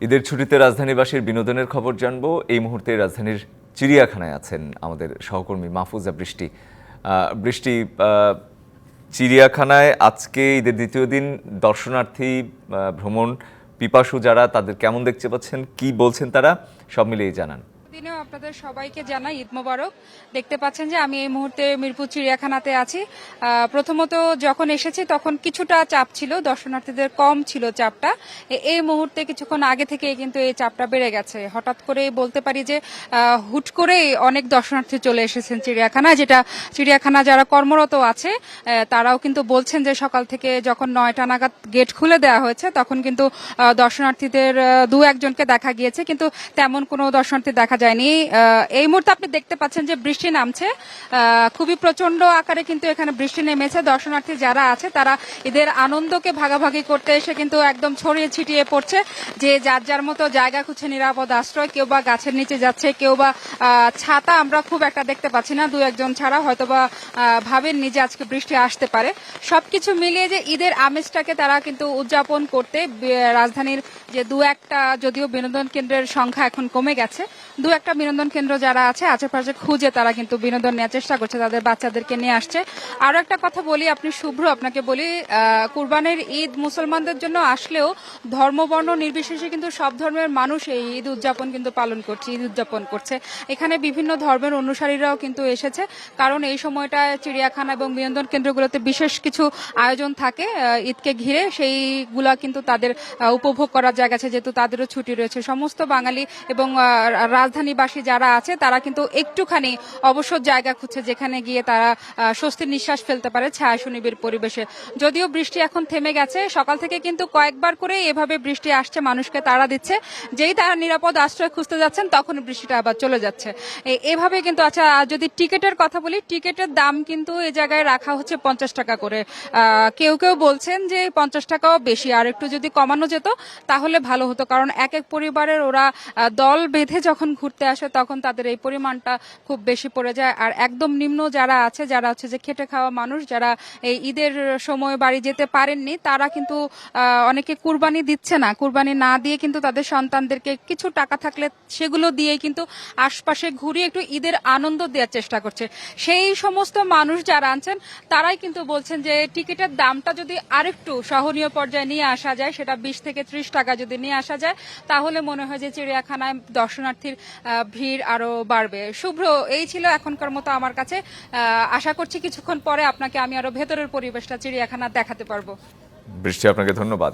ঈদের ছুটিতে রাজধানীবাসীর বিনোদনের খবর জানবো। এই মুহূর্তে রাজধানীর চিড়িয়াখানায় আছেন আমাদের সহকর্মী মাহফুজা বৃষ্টি। বৃষ্টি, চিড়িয়াখানায় আজকে ঈদের দ্বিতীয় দিন দর্শনার্থী, ভ্রমণ পিপাসু যারা, তাদের কেমন দেখতে পাচ্ছেন, কি বলছেন তারা, সব মিলিয়ে জানান। দিনেও আপনাদের সবাইকে জানাই ঈদ মোবারক। দেখতে পাচ্ছেন যে আমি এই মুহূর্তে মিরপুর চিড়িয়াখানাতে আছি। প্রথমত যখন এসেছি তখন কিছুটা চাপ ছিল, দর্শনার্থীদের কম ছিল চাপটা। এই মুহূর্তে কিছুক্ষণ আগে থেকে কিন্তু এই চাপটা বেড়ে গেছে। হঠাৎ করে বলতে পারি যে হুট করে অনেক দর্শনার্থী চলে এসেছেন চিড়িয়াখানায়, যেটা চিড়িয়াখানা যারা কর্মরত আছে তারাও কিন্তু বলছেন যে সকাল থেকে যখন 9টা নাগাদ গেট খুলে দেওয়া হয়েছে তখন কিন্তু দর্শনার্থীদের দু একজনকে দেখা গিয়েছে, কিন্তু তেমন কোনো দর্শনার্থী দেখা যায়নি। এই মুহূর্তে আপনি দেখতে পাচ্ছেন যে বৃষ্টি নামছে, খুবই প্রচন্ড আকারে কিন্তু এখানে বৃষ্টি নেমেছে। দর্শনার্থী যারা আছে তারা এদের আনন্দকে ভাগাভাগি করতে এসে কিন্তু একদম ছড়িয়ে ছিটিয়ে পড়ছে, যে যার যার মতো জায়গা খুঁজছে নিরাপদ আশ্রয়। কেউ বা গাছের নিচে যাচ্ছে, কেউ বা ছাতা আমরা খুব একটা দেখতে পাচ্ছি না, দু একজন ছাড়া, হয়তোবা ভাবেন নিজে আজকে বৃষ্টি আসতে পারে। সবকিছু মিলিয়ে যে ঈদের আমেজটাকে তারা কিন্তু উদযাপন করতে রাজধানীর যে দু একটা, যদিও বিনোদন কেন্দ্রের সংখ্যা এখন কমে গেছে, দু একটা বিনোদন কেন্দ্র যারা আছে আশেপাশে খুঁজে তারা কিন্তু বিনোদন নেওয়ার চেষ্টা করছে, তাদের বাচ্চাদেরকে নিয়ে আসছে। আরো একটা কথা বলি, আপনি শুভ্র, আপনাকে বলি, কুরবানির ঈদ মুসলমানদের জন্য আসলেও ধর্মবর্ণ নির্বিশেষে কিন্তু সব ধর্মের মানুষ এই ঈদ উদযাপন কিন্তু পালন করছে, ঈদ উদযাপন করছে। এখানে বিভিন্ন ধর্মের অনুসারীরাও কিন্তু এসেছে, কারণ এই সময়টায় চিড়িয়াখানা এবং বিনোদন কেন্দ্রগুলোতে বিশেষ কিছু আয়োজন থাকে ঈদকে ঘিরে, সেইগুলা কিন্তু তাদের উপভোগ করার জায়গা আছে, যেহেতু তাদেরও ছুটি রয়েছে। সমস্ত বাঙালি এবং রাজধানীবাসী যারা আছে তারা কিন্তু একটুখানি অবসর জায়গা খুঁজছে, যেখানে গিয়ে তারা স্বস্তির নিঃশ্বাস ফেলতে পারে ছায়া সুনিবিড় পরিবেশে। যদিও বৃষ্টি এখন থেমে গেছে, সকাল থেকে কিন্তু কয়েকবার করে এভাবে বৃষ্টি আসছে, মানুষকে তাড়া দিচ্ছে। যেই তারা নিরাপদ আশ্রয় খুঁজতে যাচ্ছেন তখন বৃষ্টিটা আবার চলে যাচ্ছে। এভাবে কিন্তু, আচ্ছা যদি টিকিটের কথা বলি, টিকিটের দাম কিন্তু এই জায়গায় রাখা হচ্ছে 50 টাকা করে। কেউ কেউ বলছেন যে 50 টাকাও বেশি, আর একটু যদি কমানো যেত তাহলে ভালো হতো, কারণ এক এক পরিবারের ওরা দল বেঁধে যখন ঘুরতে আসে তখন তাদের এই পরিমাণটা খুব বেশি পড়ে যায়। আর একদম নিম্ন যারা আছে, যারা হচ্ছে যে খেটে খাওয়া মানুষ, যারা এই ঈদের সময় বাড়ি যেতে পারেননি, তারা কিন্তু অনেকে কুরবানি দিচ্ছে না, কুরবানি না দিয়ে কিন্তু তাদের সন্তানদেরকে কিছু টাকা থাকলে সেগুলো দিয়ে কিন্তু আশপাশে ঘুরিয়ে একটু ঈদের আনন্দ দেওয়ার চেষ্টা করছে। সেই সমস্ত মানুষ যারা আছেন তারাই কিন্তু বলছেন যে টিকিটের দামটা যদি আরেকটু সহনীয় পর্যায়ে নিয়ে আসা যায়, সেটা 20 থেকে 30 টাকা যদি নিয়ে আসা যায়, তাহলে মনে হয় যে চিড়িয়াখানায় দর্শনার্থীর ভিড় আরো বাড়বে। শুভ্র, এই ছিল এখনকার মতো আমার কাছে। আশা করছি কিছুক্ষণ পরে আপনাকে আমি আরো ভেতরের পরিবেশটা চিড়িয়াখানা দেখাতে পারবো। বৃষ্টি, আপনাকে ধন্যবাদ।